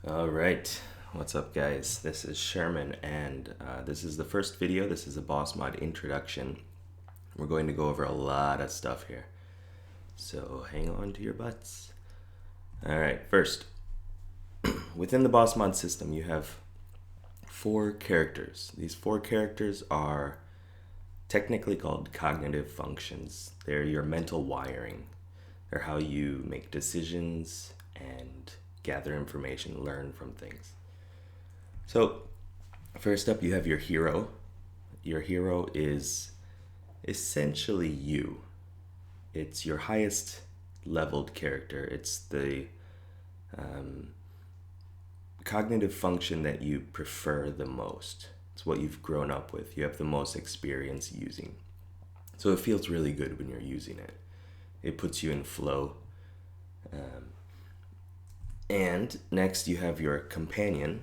All right, what's up, guys? This is Sherman, and this is the first video. This is a Boss Mod introduction. We're going to go over a lot of stuff here, so hang on to your butts. All right, first, within the Boss Mod system, you have four characters. These four characters are technically called cognitive functions. They're your mental wiring. They're how you make decisions and gather information, learn from things. So, first up, you have your hero. Your hero is essentially you. It's your highest leveled character. It's the um, cognitive function that you prefer the most. It's what you've grown up with. You have the most experience using. So it feels really good when you're using it. It puts you in flow. Um, and next, you have your companion,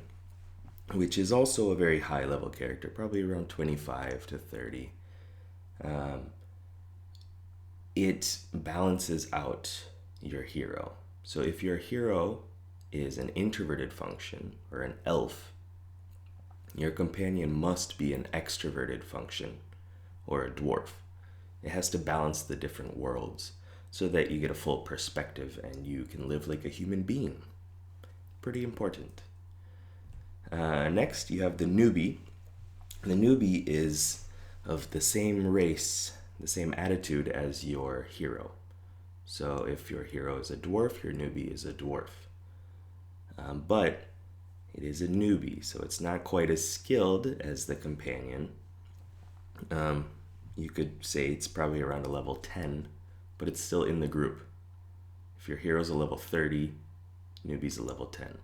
which is also a very high level character, probably around 25 to 30. Um, it balances out your hero. So if your hero is an introverted function or an elf, your companion must be an extroverted function or a dwarf. It has to balance the different worlds so that you get a full perspective and you can live like a human being. Pretty important. Next, you have the newbie. The newbie is of the same race, the same attitude as your hero. So if your hero is a dwarf, your newbie is a dwarf. But it is a newbie, so it's not quite as skilled as the companion. You could say it's probably around a level 10, but it's still in the group. If your hero's a level 30, newbie's a level 10.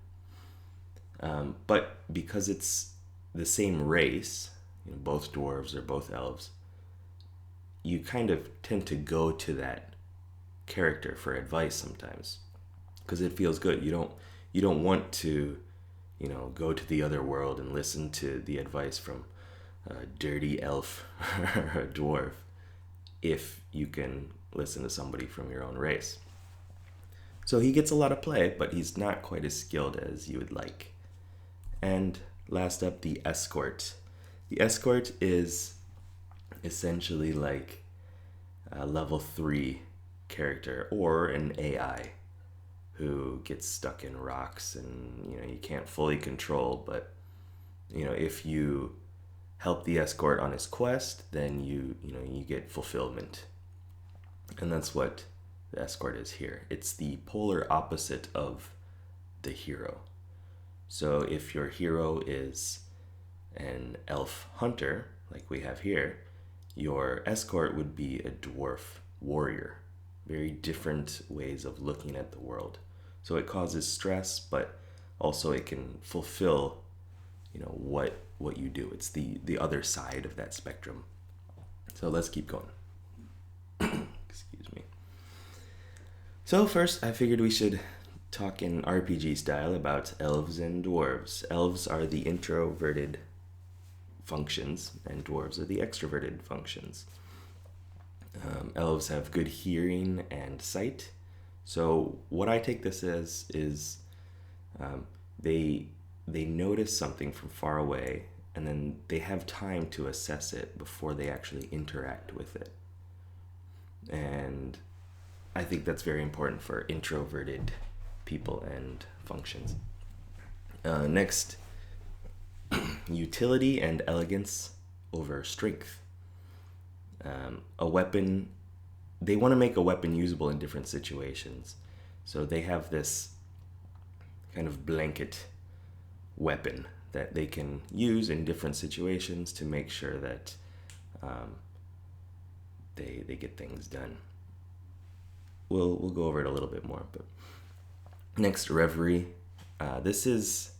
But because it's the same race, both dwarves or both elves, you kind of tend to go to that character for advice sometimes because it feels good. You don't want to, go to the other world and listen to the advice from a dirty elf or a dwarf if you can listen to somebody from your own race. So he gets a lot of play, but he's not quite as skilled as you would like. And last up, the escort. The escort is essentially like a level 3 character or an AI who gets stuck in rocks and you can't fully control, but if you help the escort on his quest, then you get fulfillment. And that's what the escort is here. It's the polar opposite of the hero. So if your hero is an elf hunter, like we have here, your escort would be a dwarf warrior. Very different ways of looking at the world. So it causes stress, but also it can fulfill, what you do. It's the other side of that spectrum. So let's keep going. Excuse me. So first, I figured we should talk in RPG style about elves and dwarves. Elves are the introverted functions, and dwarves are the extroverted functions. Elves have good hearing and sight. So what I take this as is um, they they notice something from far away, and then they have time to assess it before they actually interact with it. And I think that's very important for introverted people and functions. Next, utility and elegance over strength. A weapon, they want to make a weapon usable in different situations. So they have this kind of blanket weapon that they can use in different situations to make sure that um, they get things done. We'll go over it a little bit more. But next, reverie. This is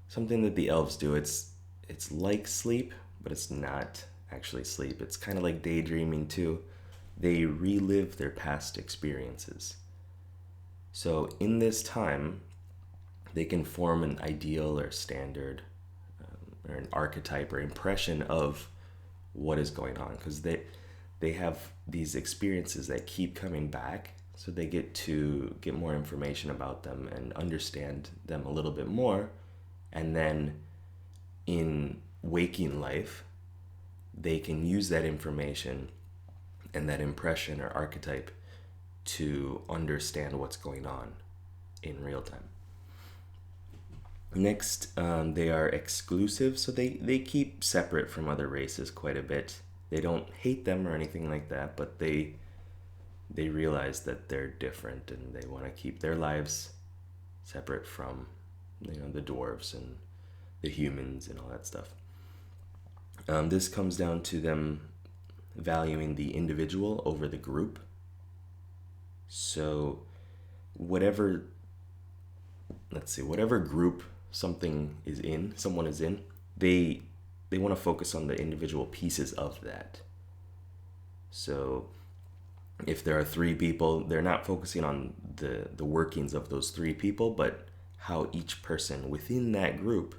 something that the elves do. It's like sleep, but it's not actually sleep. It's kind of like daydreaming too. They relive their past experiences. So in this time, they can form an ideal or standard or an archetype or impression of what is going on because they have these experiences that keep coming back. So they get to get more information about them and understand them a little bit more. And then in waking life, they can use that information and that impression or archetype to understand what's going on in real time. Next, they are exclusive, so they keep separate from other races quite a bit. They don't hate them or anything like that, but they realize that they're different and they want to keep their lives separate from, the dwarves and the humans and all that stuff. This comes down to them valuing the individual over the group. So whatever group someone is in, they want to focus on the individual pieces of that. So if there are 3 people, they're not focusing on the workings of those 3 people, but how each person within that group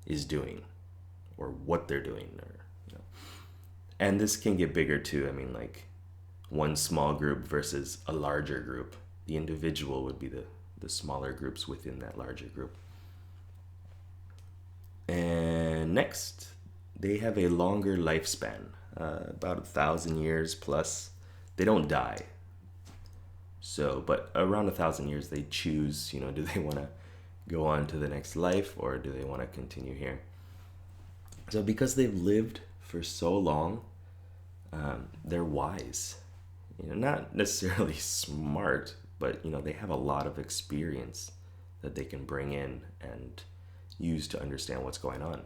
is doing or what they're doing. And this can get bigger too. I mean, like one small group versus a larger group. The individual would be the smaller groups within that larger group. And next, they have a longer lifespan, about 1,000 years plus. They don't die. So, but around 1,000 years, they choose, do they want to go on to the next life or do they want to continue here? So because they've lived for so long, they're wise. Not necessarily smart, but they have a lot of experience that they can bring in and use to understand what's going on.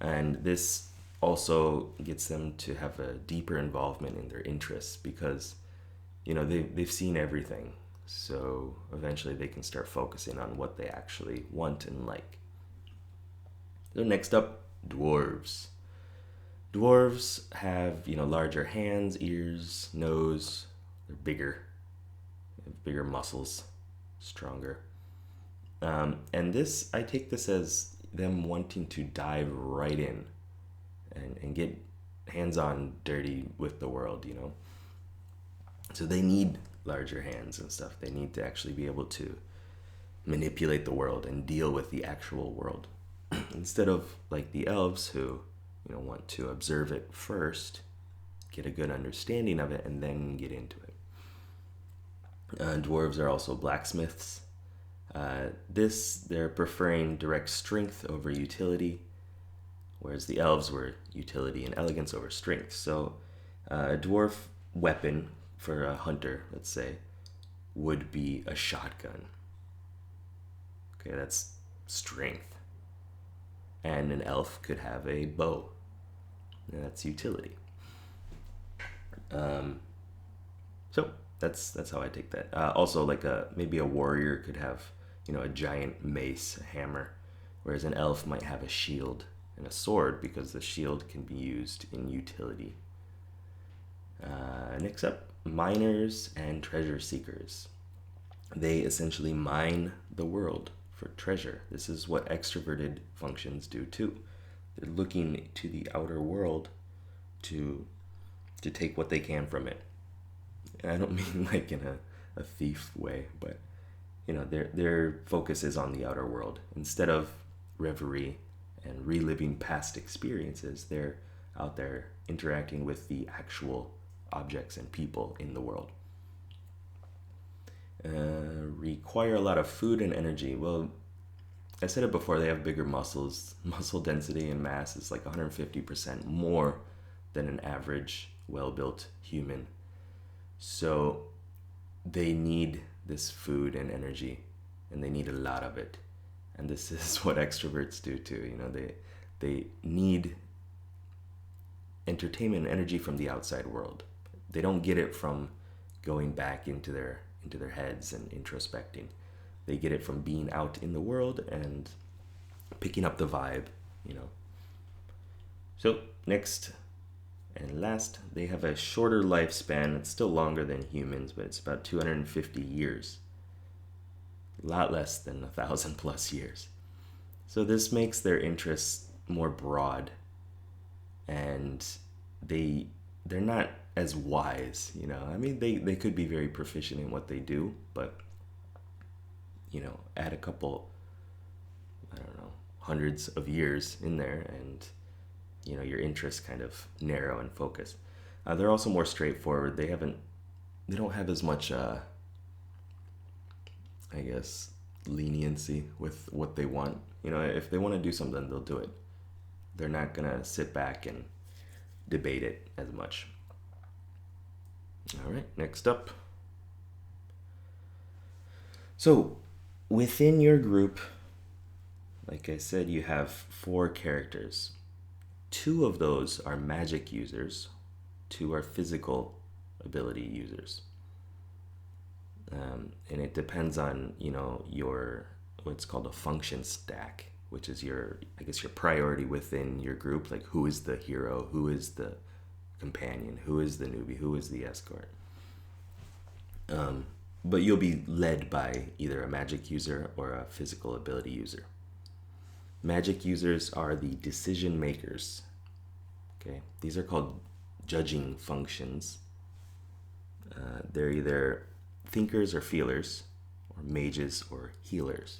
And this also gets them to have a deeper involvement in their interests because they've seen everything. So eventually they can start focusing on what they actually want and like. So next up, dwarves. Dwarves have, larger hands, ears, nose. They're bigger. They have bigger muscles, stronger. And I take this as them wanting to dive right in and get hands-on dirty with the world, So they need larger hands and stuff. They need to actually be able to manipulate the world and deal with the actual world. Instead of like the elves who, want to observe it first, get a good understanding of it, and then get into it. Dwarves are also blacksmiths. They're preferring direct strength over utility, whereas the elves were utility and elegance over strength. So a dwarf weapon for a hunter, let's say, would be a shotgun. Okay, that's strength. And an elf could have a bow. And that's utility. So that's how I take that. Also, like maybe a warrior could have, a giant mace, a hammer, whereas an elf might have a shield and a sword because the shield can be used in utility. Next up, miners and treasure seekers. They essentially mine the world for treasure. This is what extroverted functions do too. They're looking to the outer world to take what they can from it. And I don't mean like in a thief way, but their focus is on the outer world. Instead of reverie and reliving past experiences, they're out there interacting with the actual objects and people in the world. Require a lot of food and energy. Well, I said it before, they have bigger muscles. Muscle density and mass is like 150% more than an average well-built human. So they need this food and energy, and they need a lot of it. And this is what extroverts do too. They need entertainment and energy from the outside world. They don't get it from going back into their heads and introspecting. They get it from being out in the world and picking up the vibe, So next and last, they have a shorter lifespan. It's still longer than humans, but it's about 250 years. A lot less than 1,000 plus years. So this makes their interests more broad, and they they're not as wise, I mean, they could be very proficient in what they do, but add a couple, I don't know, hundreds of years in there, and your interests kind of narrow and focus. They're also more straightforward. They don't have as much, I guess, leniency with what they want. If they want to do something, they'll do it. They're not gonna sit back and debate it as much. All right, next up. So, within your group, like I said, you have 4 characters. 2 of those are magic users, 2 are physical ability users. And it depends on, your, what's called a function stack, which is your priority within your group. Like, who is the hero, who is the companion, who is the newbie, who is the escort. But you'll be led by either a magic user or a physical ability user. Magic users are the decision makers. Okay, these are called judging functions. They're either thinkers or feelers, or mages or healers.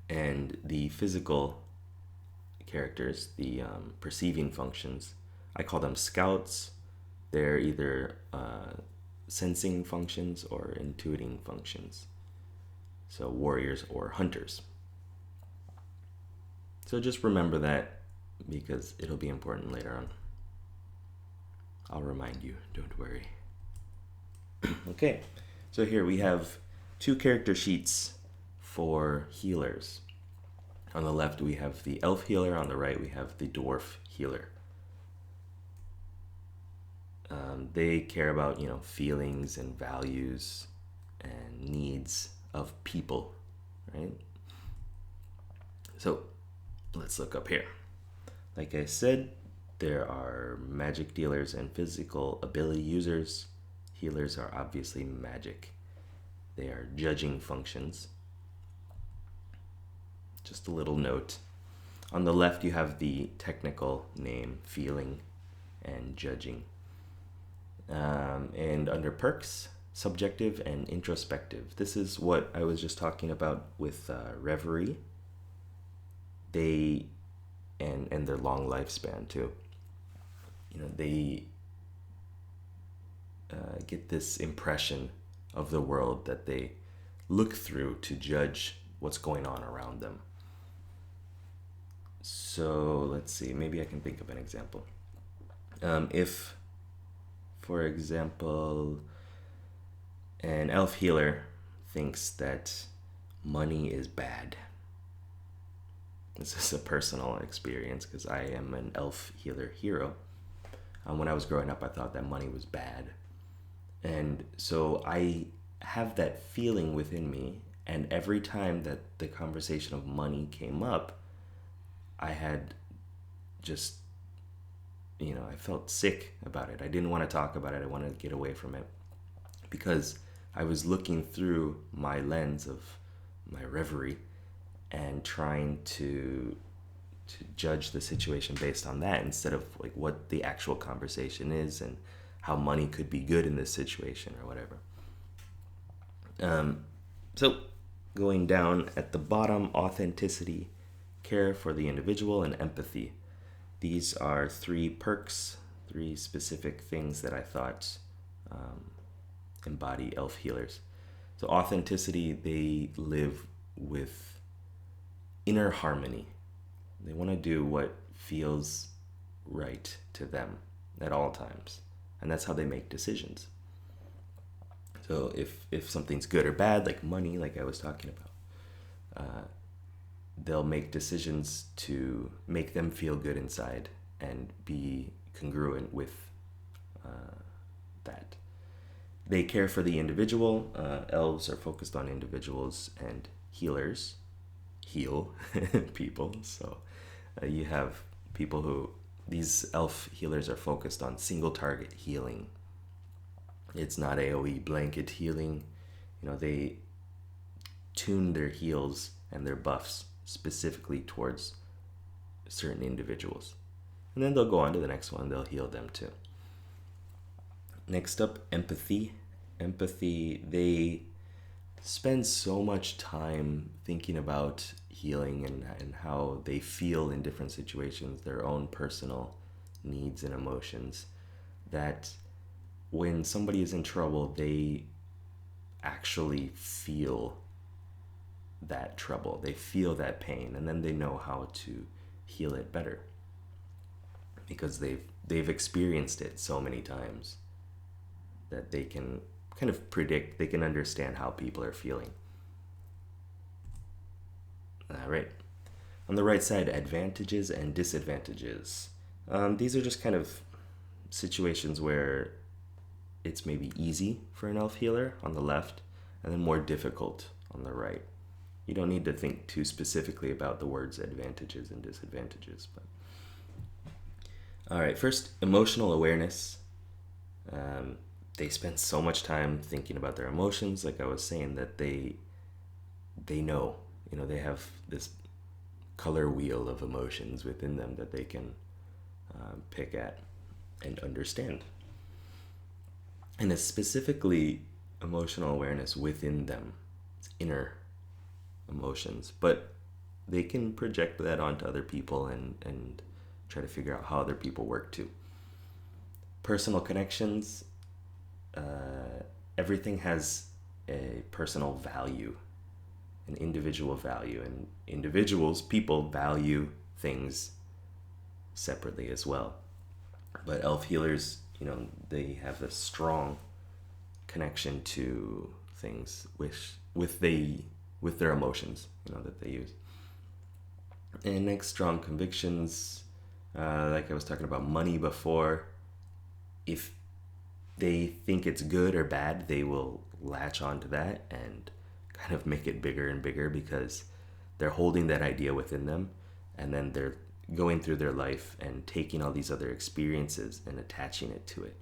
And the physical characters, the perceiving functions, I call them scouts. They're either sensing functions or intuiting functions. So warriors or hunters. So just remember that, because it'll be important later on. I'll remind you, don't worry. Okay, so here we have 2 character sheets for healers. On the left we have the elf healer, on the right we have the dwarf healer. They care about, feelings and values and needs of people, right? So let's look up here. Like I said, there are magic dealers and physical ability users. Healers are obviously magic. They are judging functions. Just a little note. On the left you have the technical name, feeling and judging. And under perks, subjective and introspective. This is what I was just talking about with Reverie. They, and their long lifespan too. They get this impression of the world that they look through to judge what's going on around them. So let's see, maybe I can think of an example. If, for example, an elf healer thinks that money is bad. This is a personal experience because I am an elf healer hero. When I was growing up, I thought that money was bad. And so I have that feeling within me, and every time that the conversation of money came up, I had just, I felt sick about it. I didn't want to talk about it. I wanted to get away from it because I was looking through my lens of my reverie and trying to judge the situation based on that instead of like what the actual conversation is and how money could be good in this situation or whatever. So going down at the bottom, authenticity, care for the individual, and empathy. These are 3 perks, 3 specific things that I thought embody elf healers. So authenticity, they live with inner harmony. They want to do what feels right to them at all times. And that's how they make decisions. So if something's good or bad, like money, like I was talking about, they'll make decisions to make them feel good inside and be congruent with that. They care for the individual. Elves are focused on individuals, and healers heal people. So you have people who, these elf healers are focused on single target healing. It's not AoE blanket healing. They tune their heals and their buffs specifically towards certain individuals. And then they'll go on to the next one, they'll heal them too. Next up, empathy. Empathy, they spend so much time thinking about healing and how they feel in different situations, their own personal needs and emotions, that when somebody is in trouble, they actually feel that trouble. They feel that pain, and then they know how to heal it better because they've experienced it so many times that they can kind of predict, they can understand how people are feeling. All right. On the right side, advantages and disadvantages. These are just kind of situations where it's maybe easy for an elf healer on the left, and then more difficult on the right. You don't need to think too specifically about the words advantages and disadvantages. But all right, first, emotional awareness. They spend so much time thinking about their emotions, like I was saying, that they know, they have this color wheel of emotions within them that they can pick at and understand. And it's specifically emotional awareness within them. It's inner emotions, but they can project that onto other people and try to figure out how other people work too. Personal connections, everything has a personal value, an individual value, and individuals, people value things separately as well. But elf healers, they have a strong connection to things with their emotions, that they use. And next, strong convictions. Like I was talking about money before, if they think it's good or bad, they will latch onto that and kind of make it bigger and bigger because they're holding that idea within them, and then they're going through their life and taking all these other experiences and attaching it to it.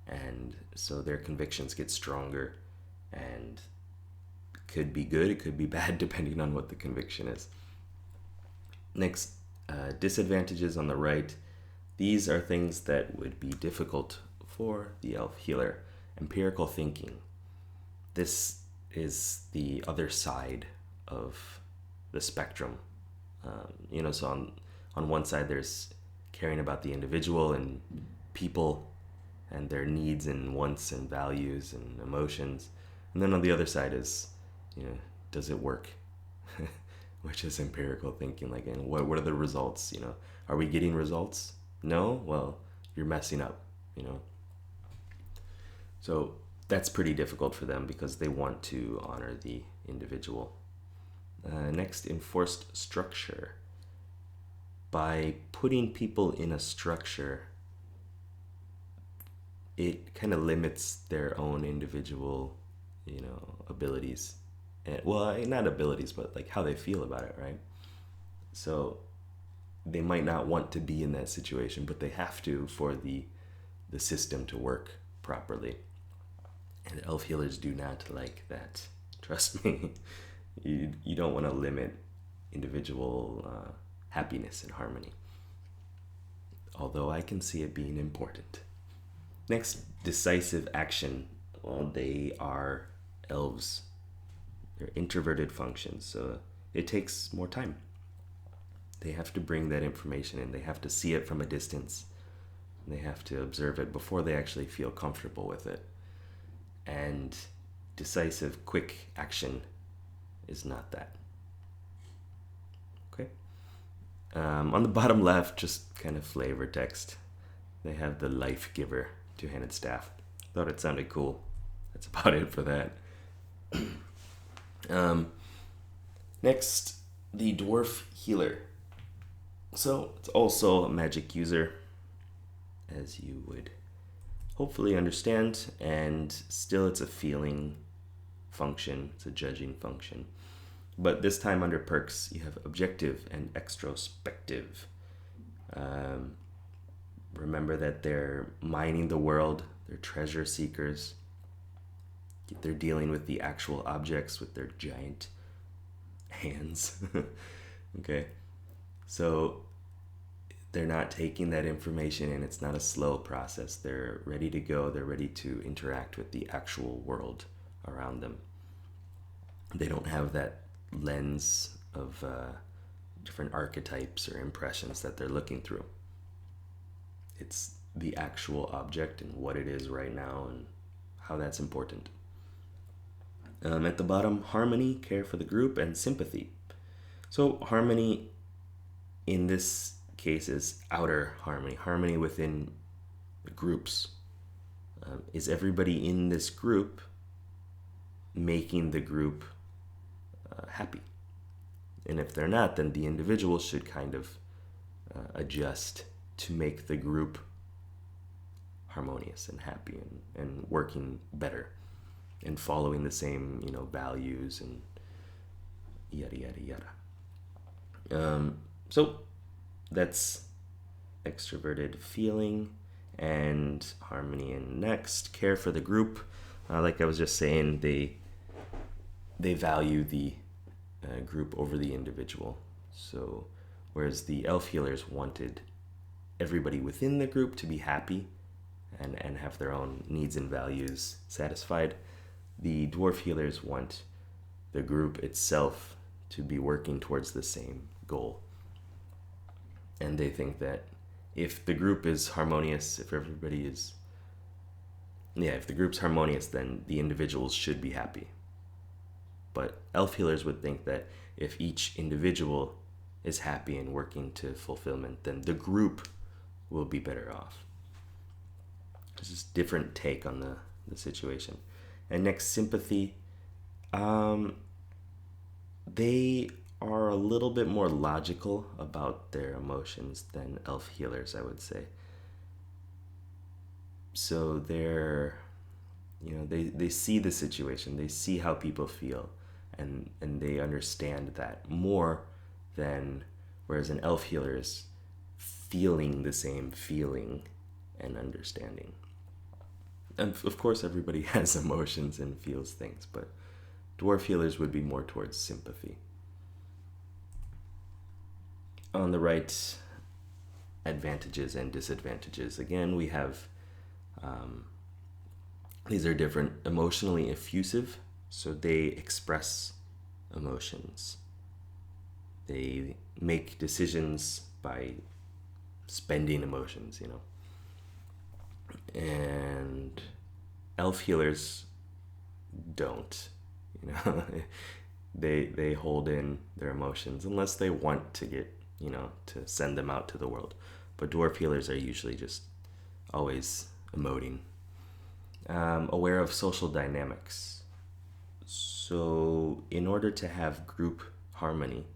And so their convictions get stronger, and it could be good, it could be bad, depending on what the conviction is. Next, disadvantages on the right. These are things that would be difficult for the elf healer. Empirical thinking. This is the other side of the spectrum. So on one side there's caring about the individual and people and their needs and wants and values and emotions. And then on the other side is, does it work? Which is empirical thinking. Like, and what are the results? Are we getting results? No? Well, you're messing up, So that's pretty difficult for them because they want to honor the individual. Next, enforced structure. By putting people in a structure, it kind of limits their own individual, abilities. And, well, not abilities, but like how they feel about it, right? So they might not want to be in that situation, but they have to for the system to work properly. And elf healers do not like that. Trust me. You don't want to limit individual happiness and harmony. Although I can see it being important. Next, decisive action. Well, they are elves. They're introverted functions, so it takes more time. They have to bring that information in. They have to see it from a distance. They have to observe it before they actually feel comfortable with it. And decisive, quick action is not that. Okay. On the bottom left, just kind of flavor text. They have the Life Giver two-handed staff. Thought it sounded cool. That's about it for that. Next, the Dwarf Healer. So it's also a magic user, as you would hopefully understand, and still it's a feeling function, it's a judging function. But this time under perks, you have objective and extrospective. Remember that they're mining the world, they're treasure seekers. They're dealing with the actual objects with their giant hands. Okay, so they're not taking that information in. It's not a slow process. They're ready to go. They're ready to interact with the actual world around them. They don't have that lens of different archetypes or impressions that they're looking through. It's the actual object and what it is right now and how that's important. At the bottom, harmony, care for the group, and sympathy. So harmony in this case is outer harmony, harmony within groups. Is everybody in this group making the group happy? And if they're not, then the individual should kind of adjust to make the group harmonious and happy and working better and following the same, values and yada, yada, yada. So that's extroverted feeling and harmony. And next, care for the group. Like I was just saying, they value the group over the individual. So whereas the elf healers wanted everybody within the group to be happy and have their own needs and values satisfied, the dwarf healers want the group itself to be working towards the same goal. And they think that if the group is harmonious, if the group's harmonious, then the individuals should be happy. But elf healers would think that if each individual is happy and working to fulfillment, then the group will be better off. It's just a different take on the situation. And next, sympathy. They are a little bit more logical about their emotions than elf healers, I would say. So they're, they see the situation, they see how people feel, and they understand that more than, whereas an elf healer is feeling the same feeling and understanding. And of course, everybody has emotions and feels things, but dwarf healers would be more towards sympathy. On the right, advantages and disadvantages. Again, we have, these are different. Emotionally effusive, so they express emotions. They make decisions by spending emotions, And elf healers don't, they hold in their emotions unless they want to get, to send them out to the world. But dwarf healers are usually just always emoting. Aware of social dynamics. So in order to have group harmony,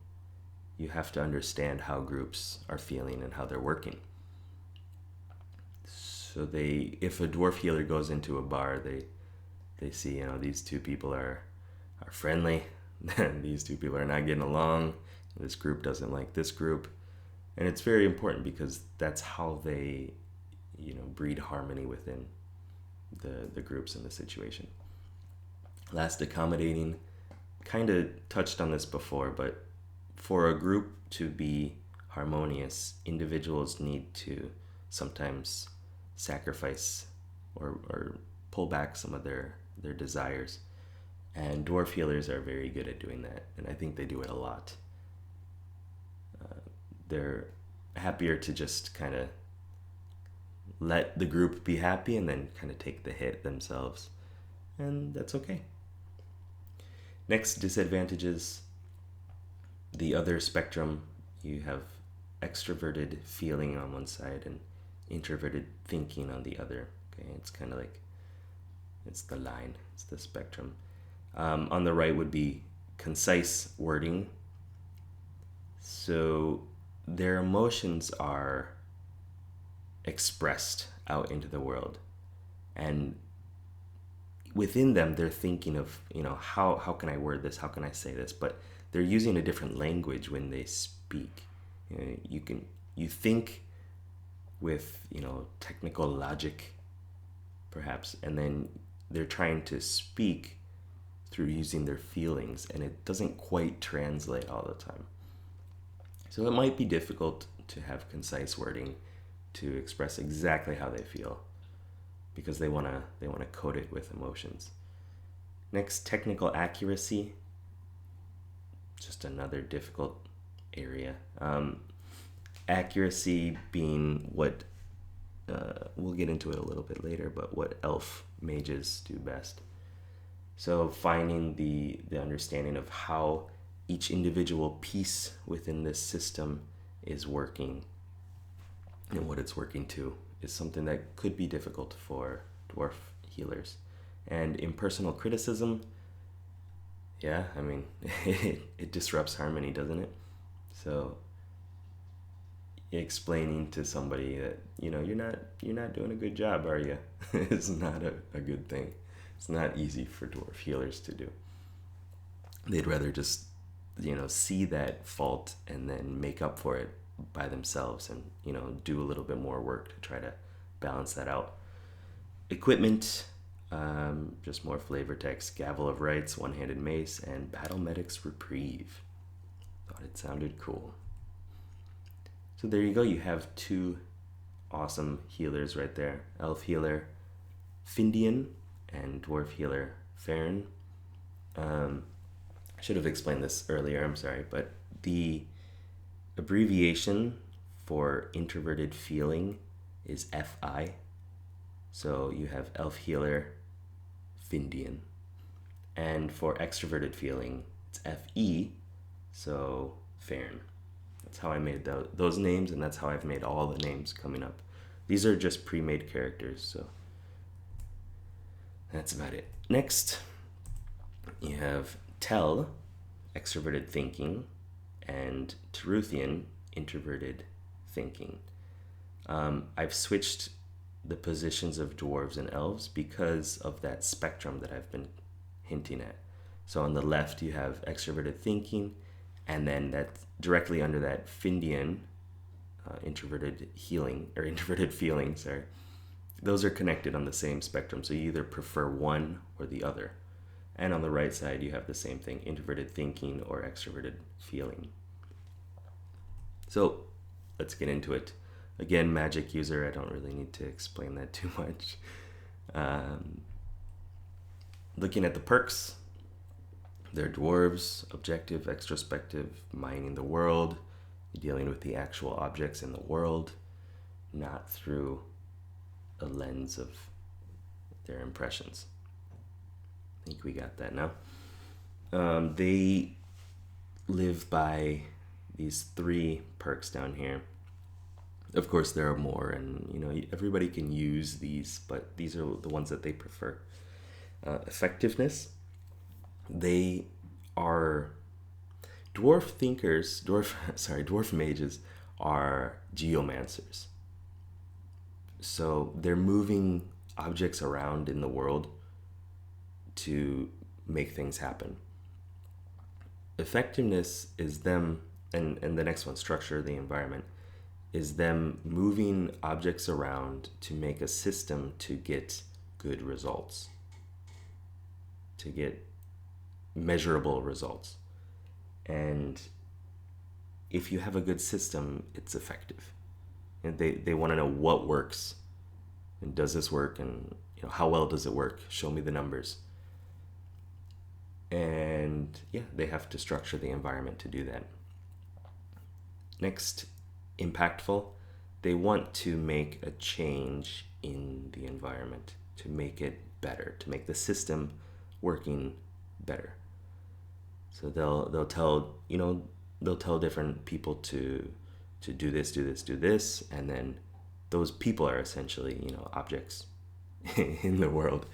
you have to understand how groups are feeling and how they're working. So if a dwarf healer goes into a bar, they see, these two people are friendly, and these two people are not getting along. This group doesn't like this group. And it's very important because that's how they, breed harmony within the groups and the situation. Last, accommodating. Kind of touched on this before, but for a group to be harmonious, individuals need to sometimes sacrifice or pull back some of their desires. And dwarf healers are very good at doing that, and I think they do it a lot. They're happier to just kind of let the group be happy and then kind of take the hit themselves, and that's okay. Next, disadvantages. The other spectrum, you have extroverted feeling on one side and introverted thinking on the other. Okay, it's kind of like, it's the line, it's the spectrum. On the right would be concise wording. So their emotions are expressed out into the world, and within them they're thinking of, how can I word this, how can I say this, but they're using a different language when they speak. You think with technical logic perhaps, and then they're trying to speak through using their feelings, and it doesn't quite translate all the time. So it might be difficult to have concise wording to express exactly how they feel, because they want to coat it with emotions. Next, technical accuracy, just another difficult area. Accuracy being what, we'll get into it a little bit later, but what elf mages do best. So finding the understanding of how each individual piece within this system is working and what it's working to is something that could be difficult for dwarf healers. And impersonal criticism, yeah, I mean, it disrupts harmony, doesn't it? So explaining to somebody that, you're not doing a good job, are you? It's not a good thing. It's not easy for dwarf healers to do. They'd rather just, see that fault and then make up for it by themselves and, do a little bit more work to try to balance that out. Equipment, just more flavor text: Gavel of Rights, One-Handed Mace, and Battle Medic's Reprieve. Thought it sounded cool. So there you go. You have two awesome healers right there. Elf healer Findian and dwarf healer Farron. I should have explained this earlier, I'm sorry, but the abbreviation for introverted feeling is FI. So you have elf healer Findian. And for extroverted feeling, it's FE, so Farron. That's how I made those names, and that's how I've made all the names coming up. These are just pre-made characters, so that's about it. Next, you have Tel, extroverted thinking, and Teruthian, introverted thinking. I've switched the positions of dwarves and elves because of that spectrum that I've been hinting at. So on the left, you have extroverted thinking, and then that directly under that Findian, introverted feeling, sorry. Those are connected on the same spectrum, so you either prefer one or the other. And on the right side, you have the same thing: introverted thinking or extroverted feeling. So let's get into it. Again, magic user, I don't really need to explain that too much. Looking at the perks, they're dwarves: objective, extrospective, mining the world, dealing with the actual objects in the world, not through a lens of their impressions. I think we got that now. They live by these 3 perks down here. Of course, there are more, and everybody can use these, but these are the ones that they prefer. Effectiveness. They are dwarf mages are geomancers. So they're moving objects around in the world to make things happen. Effectiveness is them, and the next one, structure, the environment, is them moving objects around to make a system to get good results, to get measurable results. And if you have a good system, it's effective. And they want to know what works, and does this work, and how well does it work? Show me the numbers. And they have to structure the environment to do that. Next, impactful. They want to make a change in the environment, to make it better, to make the system working better. So they'll tell different people to do this, and then those people are essentially objects in the world,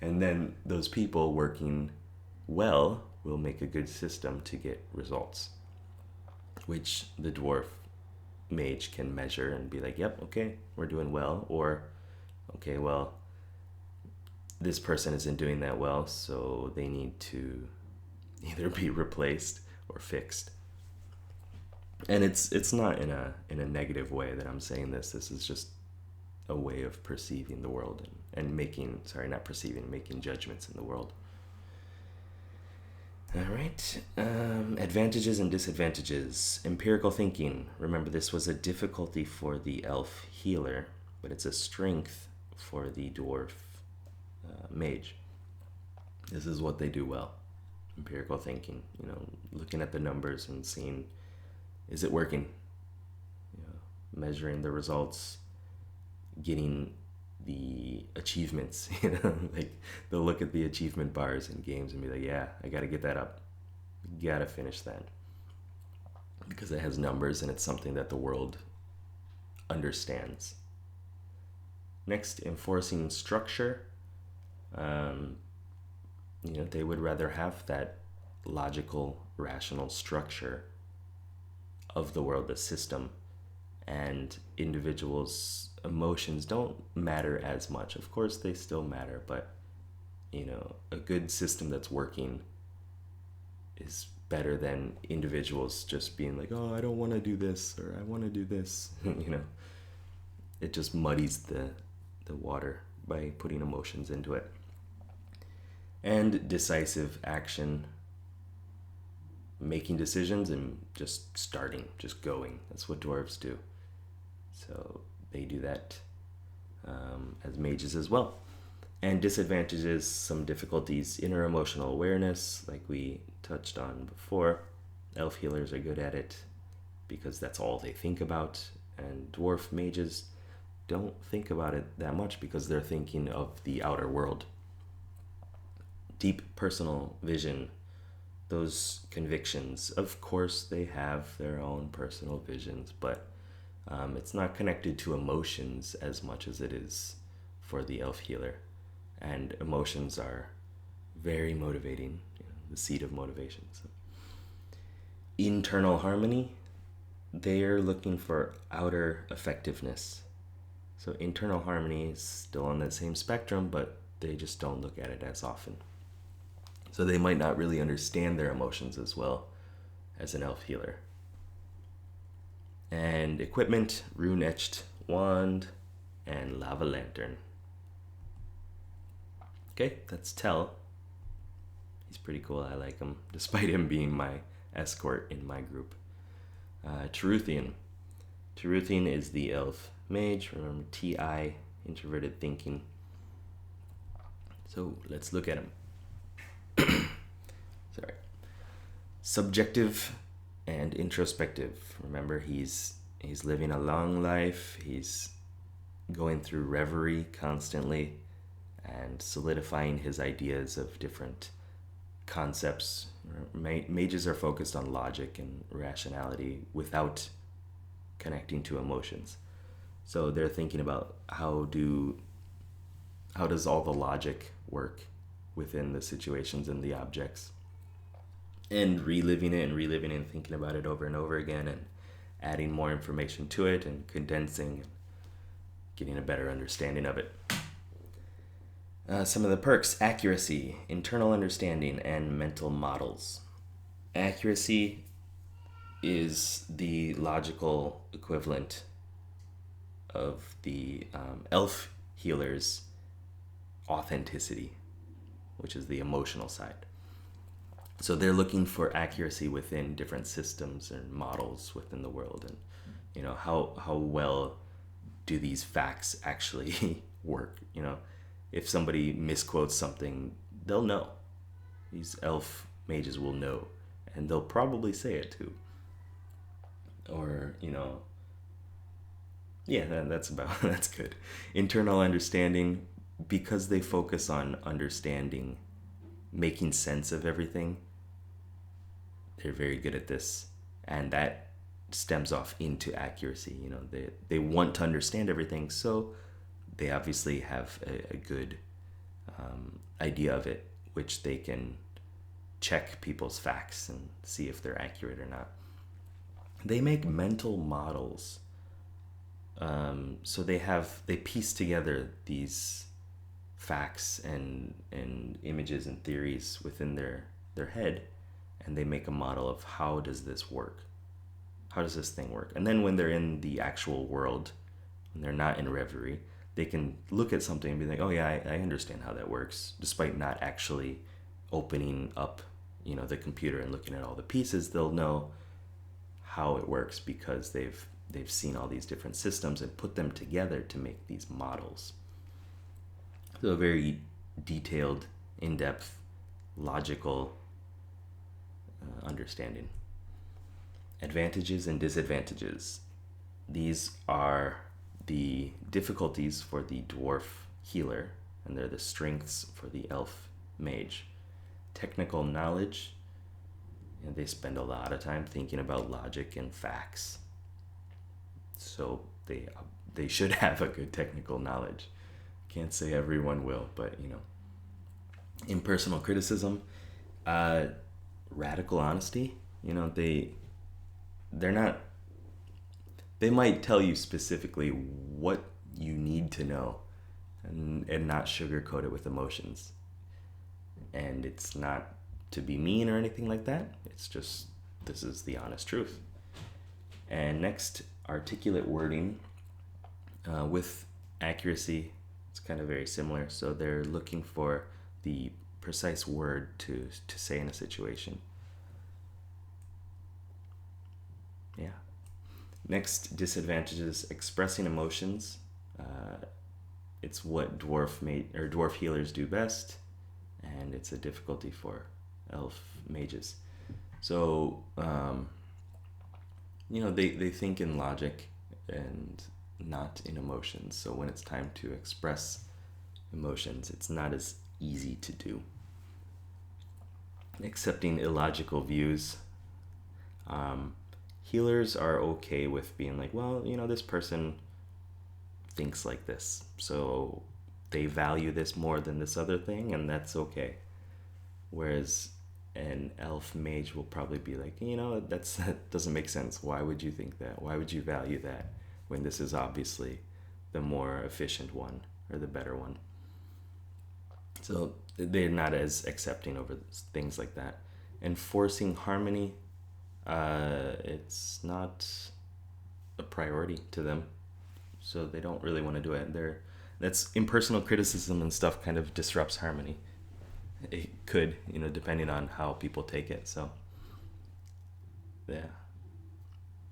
and then those people working well will make a good system to get results, which the dwarf mage can measure and be like, yep, okay, we're doing well, or okay, well, this person isn't doing that well, so they need to either be replaced or fixed. And it's not in a negative way that I'm saying this. This is just a way of perceiving the world and making judgments in the world. All right. Advantages and disadvantages. Empirical thinking. Remember, this was a difficulty for the elf healer, but it's a strength for the dwarf mage. This is what they do well. Empirical thinking. Looking at the numbers and seeing, is it working? Measuring the results, getting the achievements. Like they'll look at the achievement bars in games and be like, yeah, I gotta get that up, gotta finish that, because it has numbers and it's something that the world understands. Next, enforcing structure. They would rather have that logical, rational structure of the world, the system, and individuals' emotions don't matter as much. Of course, they still matter, but a good system that's working is better than individuals just being like, oh, I don't want to do this, or I want to do this. It just muddies the water by putting emotions into it. And decisive action, making decisions and just starting, just going. That's what dwarves do. So they do that as mages as well. And disadvantages, some difficulties, inner emotional awareness, like we touched on before. Elf healers are good at it because that's all they think about. And dwarf mages don't think about it that much because they're thinking of the outer world. Deep personal vision, those convictions, of course they have their own personal visions, but it's not connected to emotions as much as it is for the elf healer. And emotions are very motivating, the seed of motivation. So. Internal harmony, they're looking for outer effectiveness. So internal harmony is still on that same spectrum, but they just don't look at it as often. So they might not really understand their emotions as well as an elf healer. And equipment, rune-etched wand, and lava lantern. Okay, that's Tell. He's pretty cool. I like him, despite him being my escort in my group. Teruthian. Teruthian is the elf mage. Remember, TI, introverted thinking. So let's look at him. Sorry. Subjective and introspective. Remember, he's living a long life. He's going through reverie constantly and solidifying his ideas of different concepts. Mages are focused on logic and rationality without connecting to emotions. So they're thinking about how does all the logic work within the situations and the objects, and reliving it and thinking about it over and over again and adding more information to it and condensing and getting a better understanding of it. Some of the perks: accuracy, internal understanding, and mental models. Accuracy is the logical equivalent of the elf healer's authenticity, which is the emotional side. So they're looking for accuracy within different systems and models within the world, and how well do these facts actually work. If somebody misquotes something, they'll know. These elf mages will know, and they'll probably say it too. Or that's good. Internal understanding, because they focus on understanding, making sense of everything. They're very good at this, and that stems off into accuracy. They want to understand everything, so they obviously have a good idea of it, which they can check people's facts and see if they're accurate or not. They make mental models. So they piece together these facts and images and theories within their head, and they make a model of how does this work? How does this thing work? And then when they're in the actual world, when they're not in reverie, they can look at something and be like, oh yeah, I understand how that works, despite not actually opening up the computer and looking at all the pieces, they'll know how it works because they've seen all these different systems and put them together to make these models. So a very detailed, in-depth, logical understanding. Advantages and disadvantages. These are the difficulties for the dwarf healer, and they're the strengths for the elf mage. Technical knowledge, they spend a lot of time thinking about logic and facts. So they should have a good technical knowledge. Can't say everyone will, but impersonal criticism, radical honesty. They're not. They might tell you specifically what you need to know, and not sugarcoat it with emotions. And it's not to be mean or anything like that. It's just, this is the honest truth. And next, articulate wording with accuracy. It's kind of very similar. So they're looking for the precise word to say in a situation. Yeah. Next, disadvantages: expressing emotions. It's what dwarf healers do best, and it's a difficulty for elf mages. So they think in logic and not in emotions. So when it's time to express emotions, it's not as easy to do. Accepting illogical views. Healers are okay with being like, well, this person thinks like this, so they value this more than this other thing, and that's okay. Whereas an elf mage will probably be like, that doesn't make sense. Why would you think that? Why would you value that when this is obviously the more efficient one or the better one? So they're not as accepting over things like that. Enforcing harmony, it's not a priority to them, so they don't really want to do it. That's impersonal criticism and stuff kind of disrupts harmony. It could, depending on how people take it. So, yeah.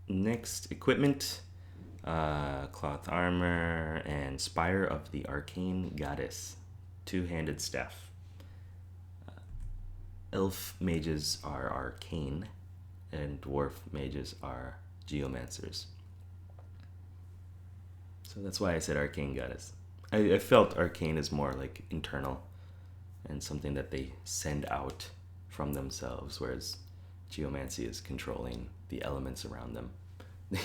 Next, equipment, cloth armor, and Spire of the Arcane Goddess, two-handed staff. Elf mages are arcane, and dwarf mages are geomancers. So that's why I said Arcane Goddess. I felt arcane is more like internal and something that they send out from themselves, whereas geomancy is controlling the elements around them.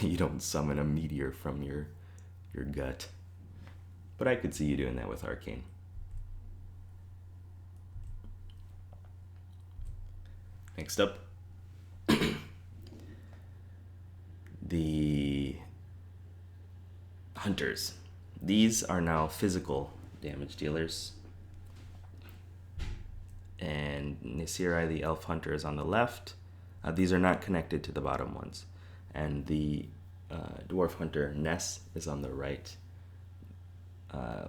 You don't summon a meteor from your gut. But I could see you doing that with arcane. Next up, the hunters. These are now physical damage dealers. And Nisirai, the elf hunter, is on the left. These are not connected to the bottom ones. And the dwarf hunter, Ness, is on the right.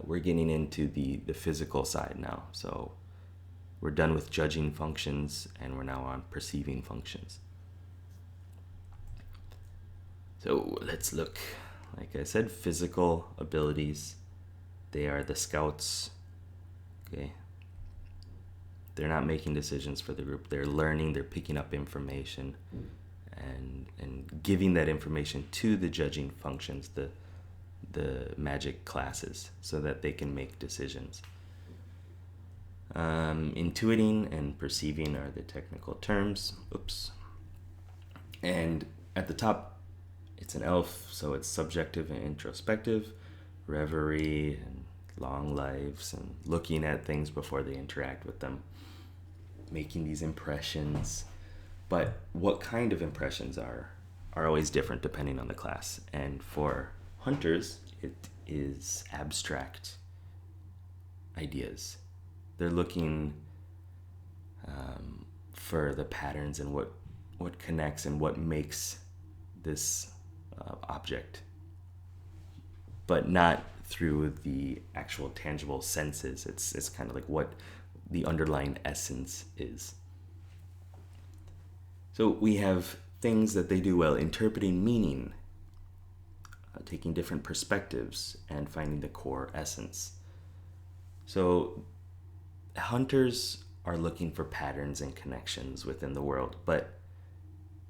We're getting into the physical side now. So we're done with judging functions, and we're now on perceiving functions. So let's look. Like I said, physical abilities. They are the scouts. Okay. They're not making decisions for the group. They're learning, they're picking up information and giving that information to the judging functions, the magic classes, so that they can make decisions. Intuiting and perceiving are the technical terms. Oops. And at the top, it's an elf, so it's subjective and introspective, reverie and long lives, and looking at things before they interact with them, making these impressions. But what kind of impressions are always different depending on the class. And for hunters, it is abstract ideas. They're looking for the patterns and what connects and what makes this object, but not through the actual tangible senses. It's kind of like what the underlying essence is. So we have things that they do well: interpreting meaning, taking different perspectives, and finding the core essence. So hunters are looking for patterns and connections within the world, but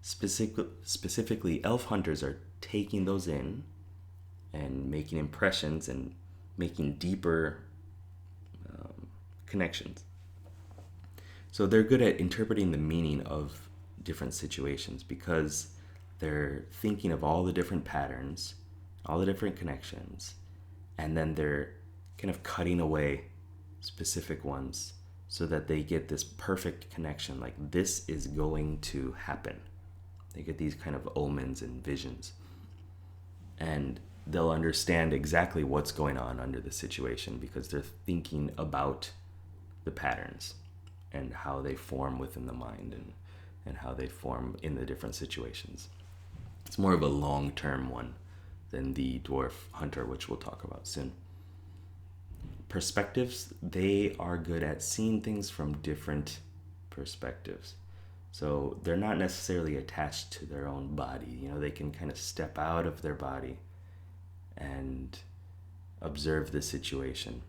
specifically elf hunters are taking those in and making impressions and making deeper connections. So they're good at interpreting the meaning of different situations because they're thinking of all the different patterns, all the different connections, and then they're kind of cutting away specific ones so that they get this perfect connection, like this is going to happen. They get these kind of omens and visions, and they'll understand exactly what's going on under the situation because they're thinking about the patterns and how they form within the mind, and how they form in the different situations. It's more of a long-term one than the dwarf hunter, which we'll talk about soon. Perspectives, they are good at seeing things from different perspectives. So they're not necessarily attached to their own body. They can kind of step out of their body and observe the situation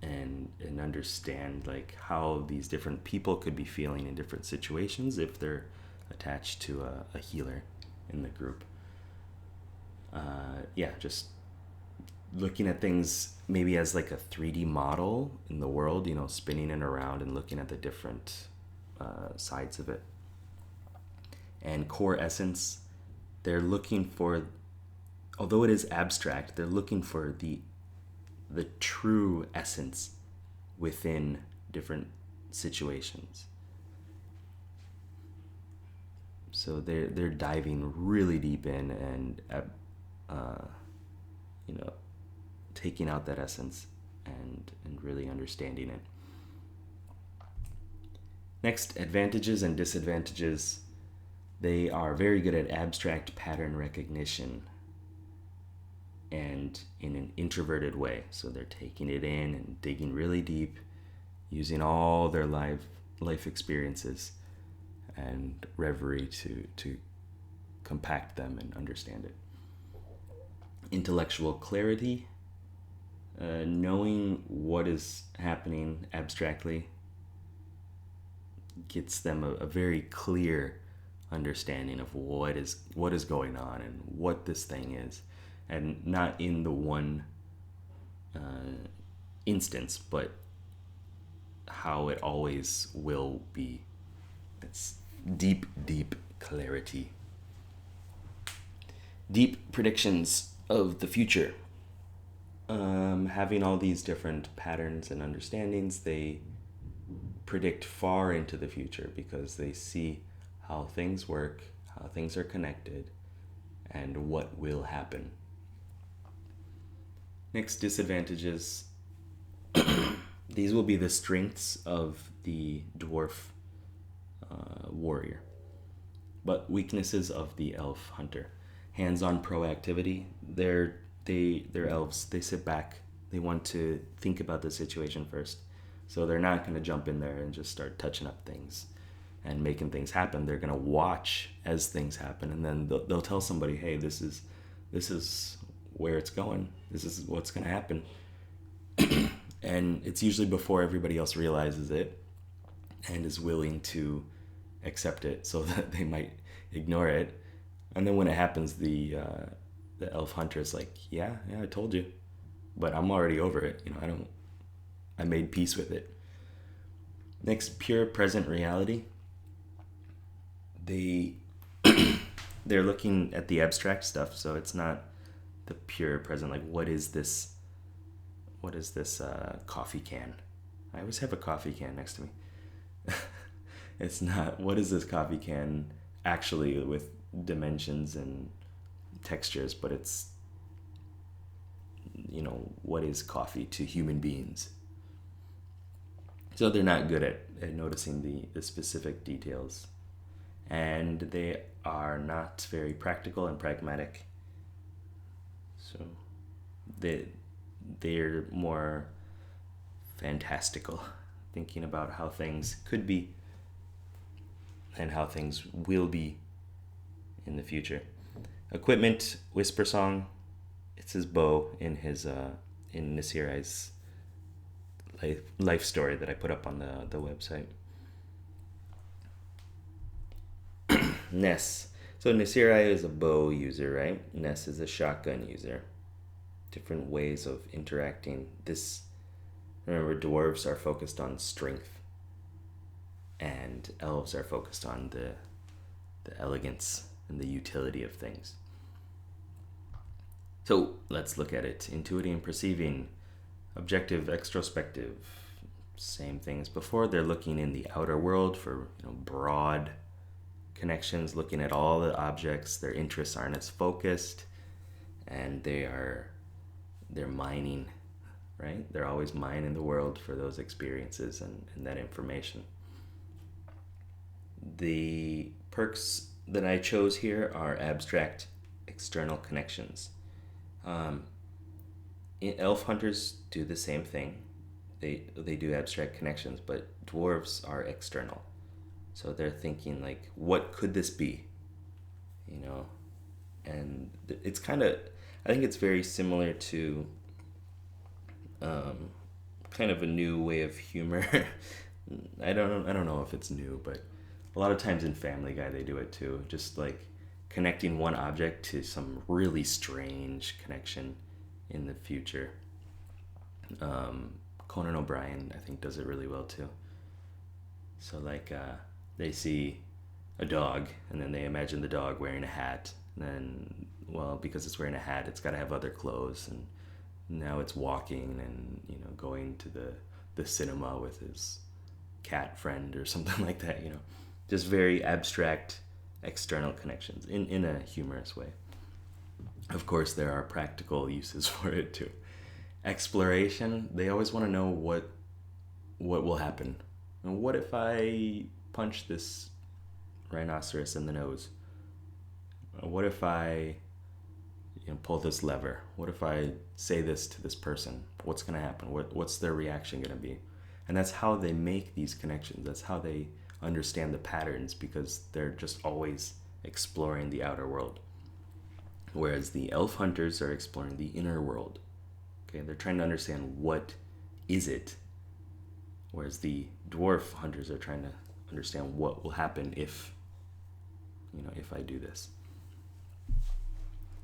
and understand like how these different people could be feeling in different situations if they're attached to a healer in the group. Just looking at things maybe as like a 3D model in the world, spinning it around and looking at the different sides of it. And core essence, they're looking for, although it is abstract, they're looking for the true essence within different situations. So they're diving really deep in and taking out that essence and really understanding it. Next, advantages and disadvantages. They are very good at abstract pattern recognition and in an introverted way. So they're taking it in and digging really deep, using all their life experiences and reverie to compact them and understand it. Intellectual clarity, knowing what is happening abstractly, gets them a very clear understanding of what is going on and what this thing is, and not in the one instance, but how it always will be. It's deep clarity. Deep predictions of the future. Having all these different patterns and understandings, they predict far into the future because they see how things work, how things are connected, and what will happen. Next, disadvantages. These will be the strengths of the dwarf warrior, but weaknesses of the elf hunter. Hands-on proactivity. They're elves. They sit back. They want to think about the situation first. So they're not going to jump in there and just start touching up things and making things happen. They're going to watch as things happen, and then they'll tell somebody, hey, this is where it's going. This is what's going to happen. And it's usually before everybody else realizes it and is willing to accept it, so that they might ignore it. And then when it happens, the elf hunter is like, yeah, I told you, but I'm already over it. I made peace with it. Next, pure present reality. They're looking at the abstract stuff, so it's not the pure present. Like, what is this coffee can? I always have a coffee can next to me. It's not, what is this coffee can actually with dimensions and textures, but it's, what is coffee to human beings? So they're not good at noticing the specific details. And they are not very practical and pragmatic. So they're more fantastical, thinking about how things could be. and how things will be in the future. Equipment, Whisper Song. It's his bow in his in Nasirai's life story that I put up on the website. Ness. So Nasirai is a bow user, right? Ness is a shotgun user. Different ways of interacting. This, remember, dwarves are focused on strength, and elves are focused on the elegance and the utility of things. So let's look at it. Intuiting, perceiving, objective, extrospective. Same thing as before. They're looking in the outer world for broad connections, looking at all the objects. Their interests aren't as focused, and they're mining, right? They're always mining the world for those experiences and that information. The perks that I chose here are abstract external connections. Elf hunters do the same thing. They do abstract connections, but dwarves are external. So they're thinking like, what could this be? And it's kind of, I think it's very similar to kind of a new way of humor. I don't know if it's new, but a lot of times in Family Guy they do it too. Just like connecting one object to some really strange connection in the future. Conan O'Brien, I think, does it really well too. So like they see a dog, and then they imagine the dog wearing a hat, and then, well, because it's wearing a hat, it's got to have other clothes, and now it's walking and going to the cinema with his cat friend or something like that. Just very abstract external connections in a humorous way. Of course, there are practical uses for it too. Exploration, they always want to know what will happen. And what if I punch this rhinoceros in the nose? What if I pull this lever? What if I say this to this person? What's going to happen? What's their reaction going to be? And that's how they make these connections. That's how they understand the patterns, because they're just always exploring the outer world. Whereas the elf hunters are exploring the inner world. Okay, they're trying to understand what is it. Whereas the dwarf hunters are trying to understand what will happen if I do this.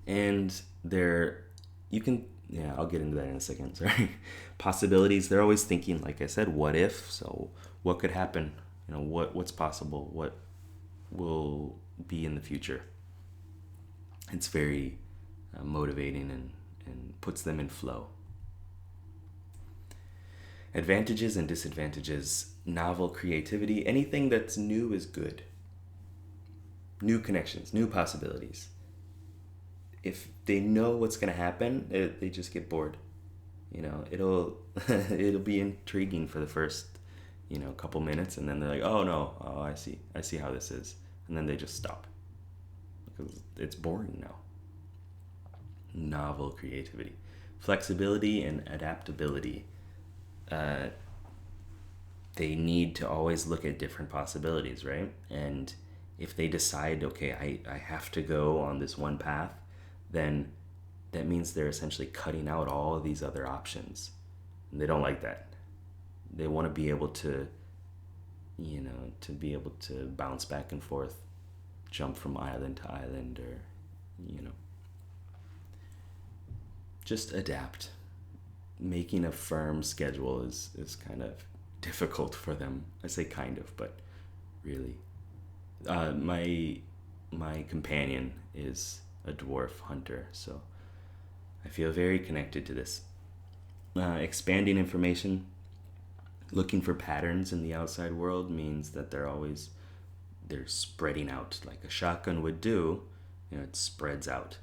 And I'll get into that in a second, sorry. Possibilities, they're always thinking, like I said, what if? So what could happen? What's possible? What will be in the future? It's very motivating and puts them in flow. Advantages and disadvantages, novel creativity, anything that's new is good. New connections, new possibilities. If they know what's going to happen, they just get bored. It'll be intriguing for the first couple minutes, and then they're like, I see how this is, and then they just stop because it's boring now. Novel creativity, flexibility, and adaptability. They need to always look at different possibilities, right? And if they decide, okay, I have to go on this one path, then that means they're essentially cutting out all of these other options. And they don't like that. They want to be able to, bounce back and forth, jump from island to island, or, just adapt. Making a firm schedule is kind of difficult for them. I say kind of, but really. My companion is a dwarf hunter, so I feel very connected to this. Expanding information, looking for patterns in the outside world means that they're spreading out like a shotgun would do. It spreads out,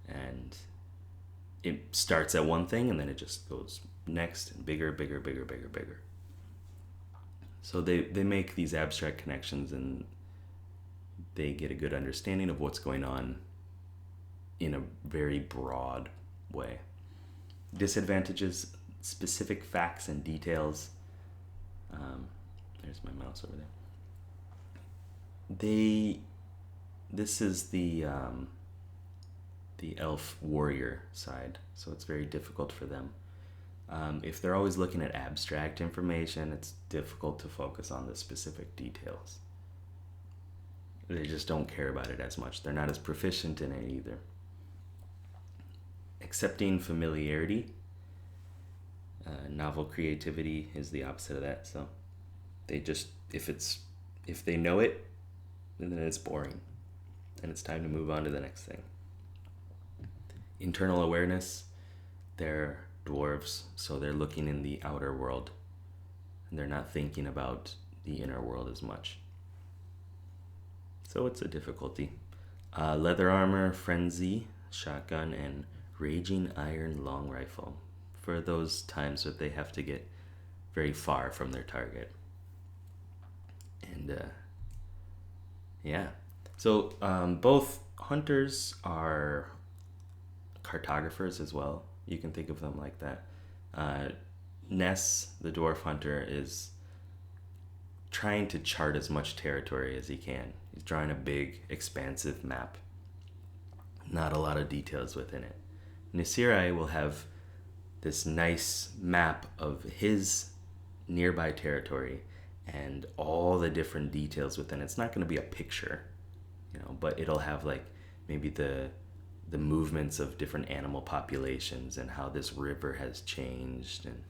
and it starts at one thing and then it just goes next and bigger. So they make these abstract connections, and they get a good understanding of what's going on in a very broad way. Disadvantages, specific facts and details. There's my mouse over there. They this is the elf warrior side, so it's very difficult for them. If they're always looking at abstract information, it's difficult to focus on the specific details. They just don't care about it as much. They're not as proficient in it either. Accepting familiarity, novel creativity is the opposite of that. So they just, if they know it, then it's boring, and it's time to move on to the next thing. Internal awareness, they're dwarves, so they're looking in the outer world, and they're not thinking about the inner world as much. So it's a difficulty. Leather armor, frenzy, shotgun, and raging iron long rifle for those times that they have to get very far from their target. And yeah, so both hunters are cartographers as well. You can think of them like that. Ness, the dwarf hunter, is trying to chart as much territory as he can. He's drawing a big, expansive map. Not a lot of details within it. Nisirai will have this nice map of his nearby territory and all the different details within it. It's not going to be a picture, but it'll have like maybe the movements of different animal populations and how this river has changed and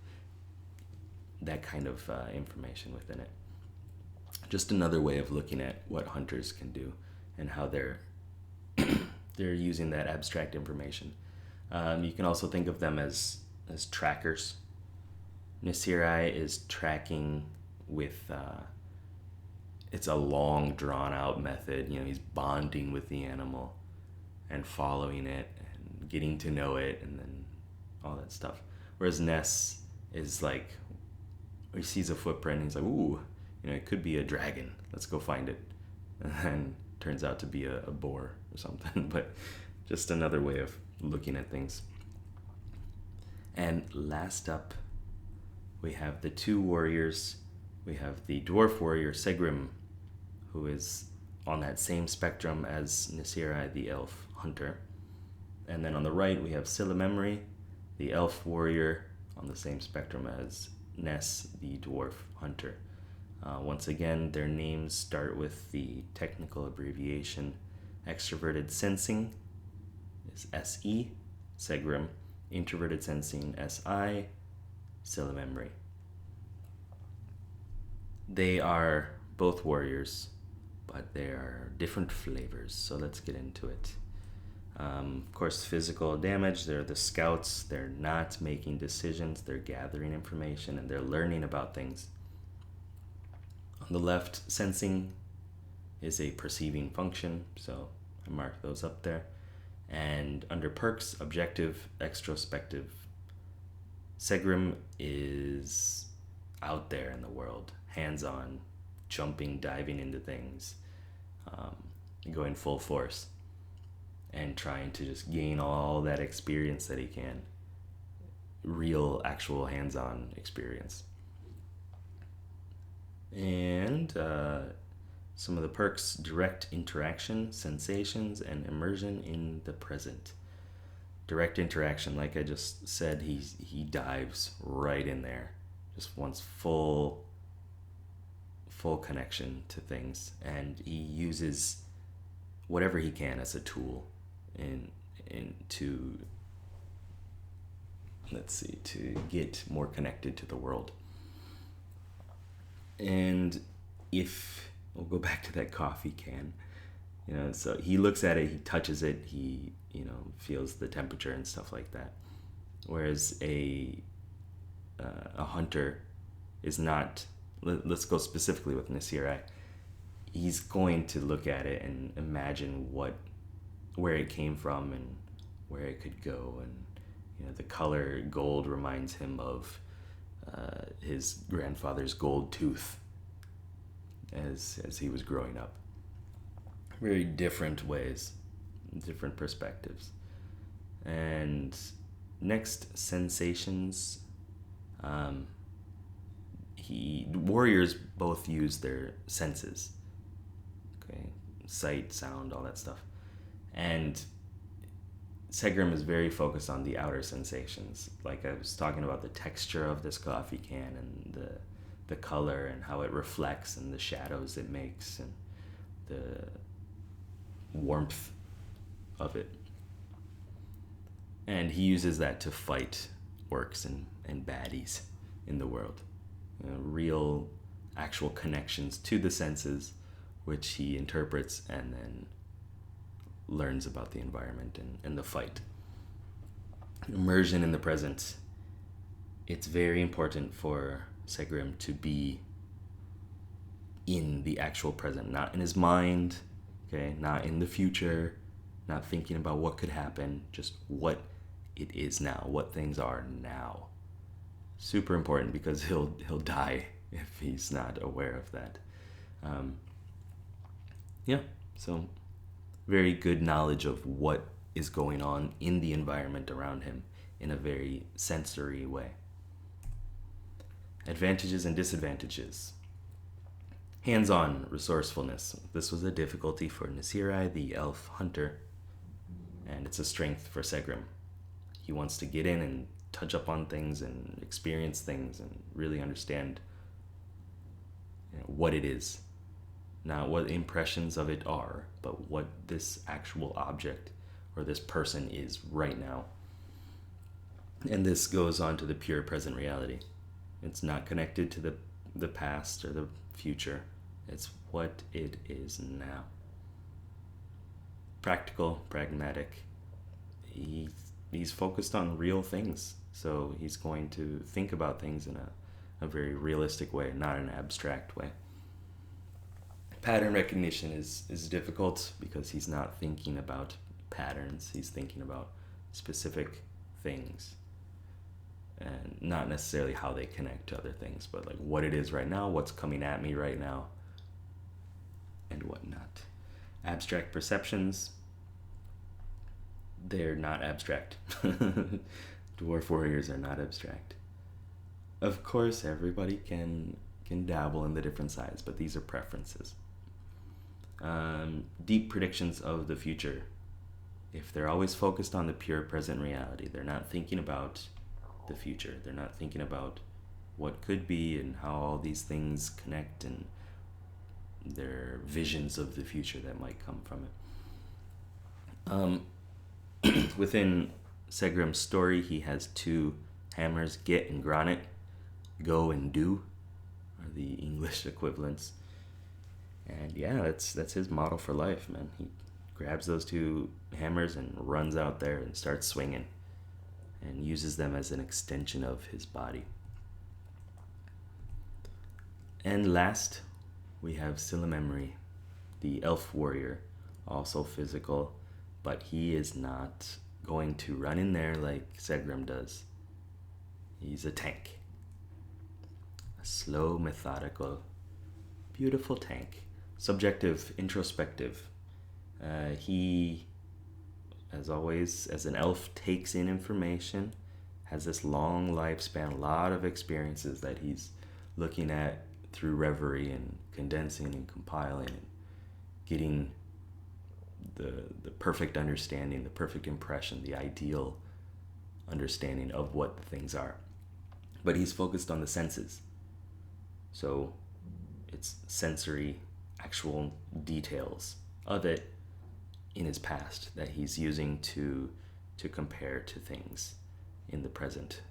that kind of information within it. Just another way of looking at what hunters can do and how they're using that abstract information. You can also think of them as trackers. Nisirai is tracking with it's a long drawn out method. He's bonding with the animal and following it and getting to know it and then all that stuff. Whereas Ness is like, he sees a footprint and he's like, ooh, it could be a dragon. Let's go find it. And then turns out to be a boar or something. But just another way of looking at things. And last up, we have the two warriors. We have the dwarf warrior Segrim, who is on that same spectrum as Nisirai, the elf hunter. And then on the right, we have Silamemri, the elf warrior, on the same spectrum as Ness, the dwarf hunter. Once again, their names start with the technical abbreviation extroverted sensing is SE, Segrim, introverted sensing SI, Silamemri. They are both warriors, but they are different flavors, so let's get into it. Of course, physical damage, they're the scouts. They're not making decisions, they're gathering information, and they're learning about things. On the left, sensing is a perceiving function, so I mark those up there. And under perks, objective, extrospective. Segrim is out there in the world, hands-on, jumping, diving into things, going full force, and trying to just gain all that experience that he can. Real, actual hands-on experience. And some of the perks: direct interaction, sensations, and immersion in the present. Direct interaction, like I just said, he dives right in there, just wants full connection to things, and he uses whatever he can as a tool to get more connected to the world. And if we'll go back to that coffee can, so he looks at it, he touches it, he feels the temperature and stuff like that. Whereas a hunter is not. Let's go specifically with Nisirai. He's going to look at it and imagine where it came from and where it could go, and the color gold reminds him of his grandfather's gold tooth as he was growing up. Very different ways, different perspectives. And next, sensations. Warriors both use their senses. Okay, sight, sound, all that stuff. And Segram is very focused on the outer sensations. Like I was talking about the texture of this coffee can and the color and how it reflects and the shadows it makes and the warmth of it. And he uses that to fight orcs and baddies in the world. Real, actual connections to the senses, which he interprets and then learns about the environment and the fight. Immersion in the present. It's very important for Segram to be in the actual present, not in his mind, okay, not in the future, not thinking about what could happen, just what it is now, what things are now. Super important because he'll die if he's not aware of that. So very good knowledge of what is going on in the environment around him in a very sensory way. Advantages and disadvantages. Hands-on resourcefulness. This was a difficulty for Nasirai, the elf hunter, and it's a strength for Segram. He wants to get in and touch up on things and experience things and really understand what it is. Not what impressions of it are, but what this actual object or this person is right now. And this goes on to the pure present reality. It's not connected to the past or the future. It's what it is now. Practical, pragmatic. He's focused on real things. So he's going to think about things in a very realistic way, not an abstract way. Pattern recognition is difficult because he's not thinking about patterns. He's thinking about specific things. And not necessarily how they connect to other things, but like what it is right now, what's coming at me right now, and whatnot. Abstract perceptions, they're not abstract. Dwarf warriors are not abstract. Of course, everybody can dabble in the different sides, but these are preferences. Deep predictions of the future. If they're always focused on the pure present reality, they're not thinking about the future. They're not thinking about what could be and how all these things connect and their visions of the future that might come from it. Within Segram's story, he has two hammers, Get and Granite. Go and Do are the English equivalents. And yeah, that's his model for life, man. He grabs those two hammers and runs out there and starts swinging and uses them as an extension of his body. And last, we have Silamemri, the elf warrior, also physical, but he is not going to run in there like Segram does. He's a tank. A slow, methodical, beautiful tank. Subjective, introspective. He, as always, as an elf, takes in information, has this long lifespan, a lot of experiences that he's looking at through reverie and condensing and compiling and getting the perfect understanding, the perfect impression, the ideal understanding of what the things are. But he's focused on the senses. So it's sensory, actual details of it in his past that he's using to compare to things in the present,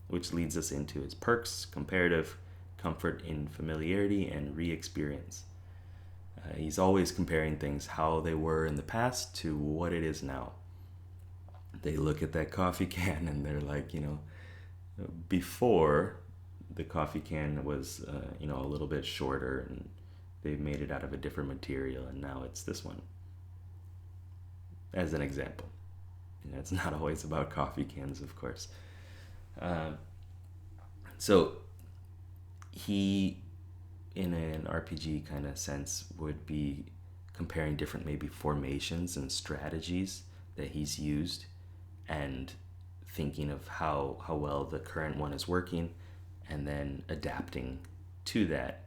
which leads us into his perks: comparative, comfort in familiarity, and re-experience. He's always comparing things, how they were in the past to what it is now. They look at that coffee can and they're like, before the coffee can was, a little bit shorter and they made it out of a different material, and now it's this one. As an example. It's not always about coffee cans, of course. So he, in an RPG kind of sense, would be comparing different maybe formations and strategies that he's used and thinking of how well the current one is working and then adapting to that.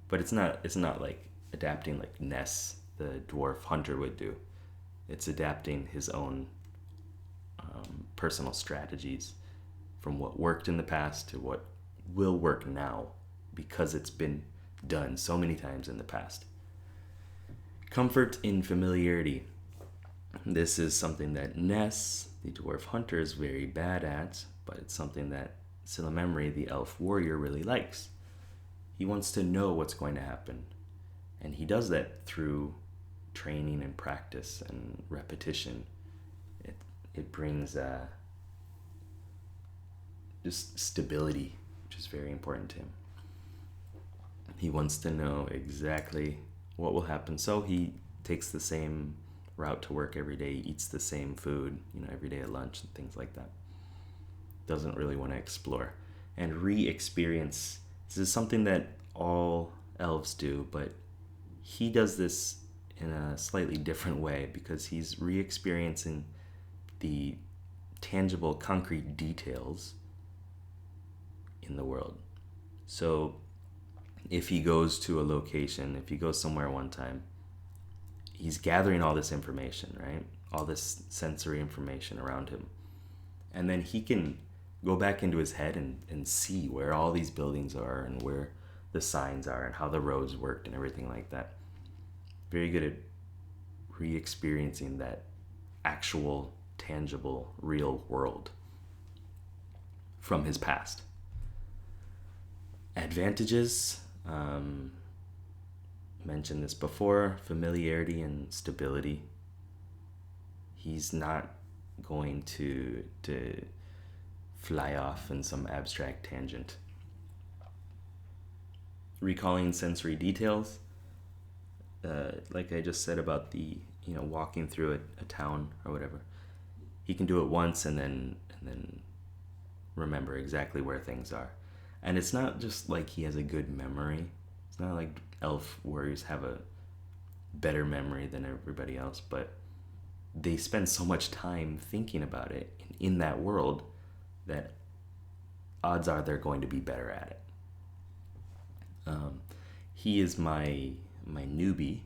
But it's not like adapting like Ness the dwarf hunter would do. It's adapting his own personal strategies from what worked in the past to what will work now because it's been done so many times in the past. Comfort in familiarity. This is something that Ness, the dwarf hunter, is very bad at, but it's something that Silamemry, the elf warrior, really likes. He wants to know what's going to happen, and he does that through training and practice and repetition. It brings just stability, which is very important to him. He wants to know exactly what will happen, so he takes the same route to work every day, eats the same food, every day at lunch and things like that. Doesn't really want to explore and re-experience. This is something that all elves do, but he does this in a slightly different way because he's re-experiencing the tangible, concrete details in the world. So if he goes to a location, if he goes somewhere one time, he's gathering all this information, right? All this sensory information around him. And then he can go back into his head and see where all these buildings are and where the signs are and how the roads worked and everything like that. Very good at re-experiencing that actual, tangible, real world from his past. Advantages, mentioned this before, familiarity and stability. He's not going to fly off in some abstract tangent. Recalling sensory details, like I just said about the walking through a town or whatever. He can do it once and then remember exactly where things are. And it's not just like he has a good memory. It's not like elf warriors have a better memory than everybody else, but they spend so much time thinking about it in that world that odds are they're going to be better at it. He is my newbie,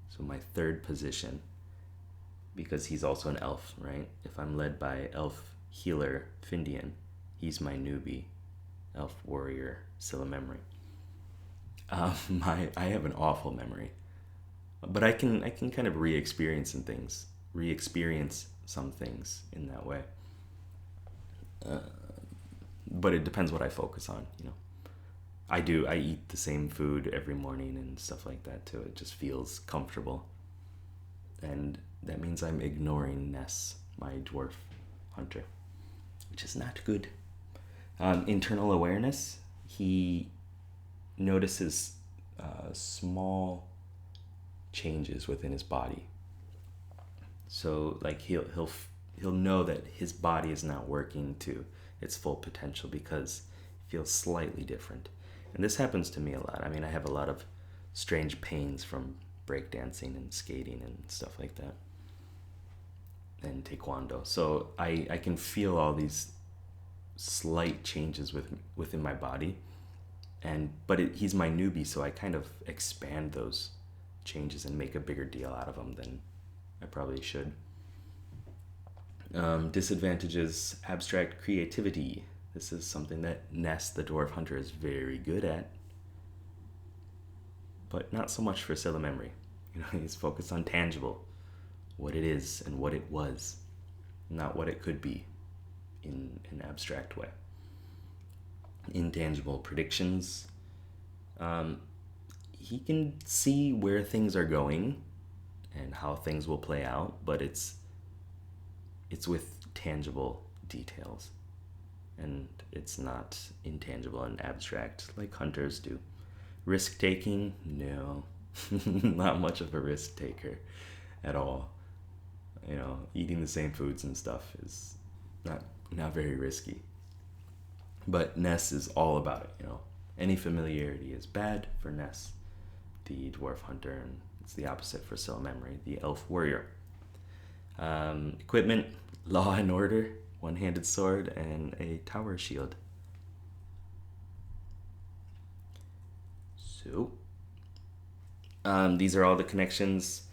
so my third position, because he's also an elf, right? If I'm led by elf healer Findian, he's my newbie, elf warrior Silamemry. I have an awful memory, but I can kind of re-experience some things in that way. But it depends what I focus on, I eat the same food every morning and stuff like that too. It just feels comfortable. And that means I'm ignoring Ness, my dwarf hunter, which is not good. Internal awareness, he notices small changes within his body. So like he'll know that his body is not working to its full potential because it feels slightly different. And this happens to me a lot. I mean, I have a lot of strange pains from breakdancing and skating and stuff like that, and taekwondo. So I can feel all these slight changes within my body, but he's my newbie, so I kind of expand those changes and make a bigger deal out of them than I probably should. Disadvantages: abstract creativity. This is something that Ness, the dwarf hunter, is very good at, but not so much for Silamemry. He's focused on tangible, what it is and what it was, not what it could be in an abstract way. Intangible predictions. He can see where things are going and how things will play out, but it's with tangible details, and it's not intangible and abstract like hunters do. Risk taking, no. Not much of a risk taker at all. Eating the same foods and stuff is not very risky. But Ness is all about it, Any familiarity is bad for Ness, the dwarf hunter, and it's the opposite for Silamemry, the elf warrior. Equipment: Law and Order, one-handed sword, and a tower shield. So, These are all the connections.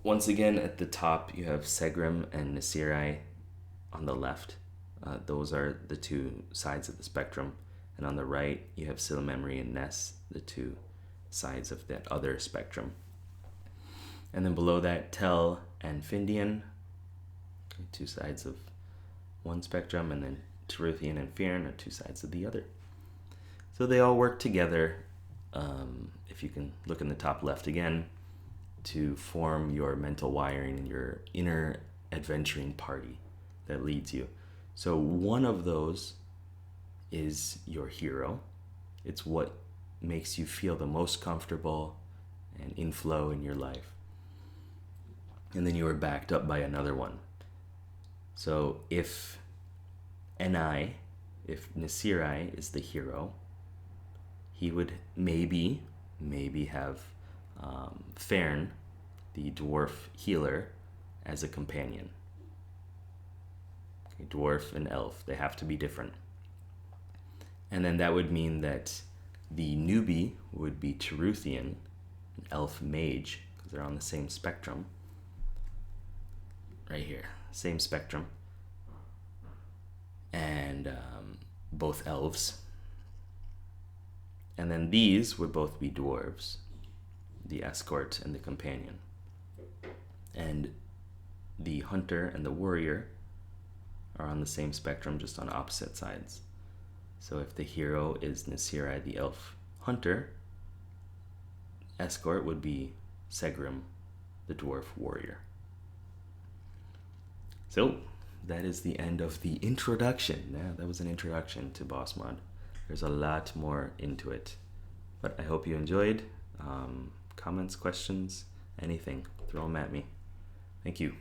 Once again, at the top, you have Segrim and Nasirai on the left. Those are the two sides of the spectrum. And on the right, you have Silumemri and Ness, the two sides of that other spectrum. And then below that, Tel and Findian, two sides of one spectrum, and then Teruthian and Fearn are two sides of the other. So they all work together, if you can look in the top left again, to form your mental wiring and your inner adventuring party that leads you. So one of those is your hero. It's what makes you feel the most comfortable and in flow in your life. And then you are backed up by another one. So if Nasirai is the hero, he would maybe have Fearn, the dwarf healer, as a companion. Okay, dwarf and elf, they have to be different. And then that would mean that the newbie would be Teruthian, an elf mage, because they're on the same spectrum. Right here, same spectrum. And both elves. And then these would both be dwarves, the escort and the companion. And the hunter and the warrior are on the same spectrum, just on opposite sides. So if the hero is Nasirai, the elf hunter, escort would be Segrim, the dwarf warrior. So that is the end of the introduction. Yeah, that was an introduction to Boss Mod. There's a lot more into it, but I hope you enjoyed. Comments, questions, anything, throw them at me. Thank you.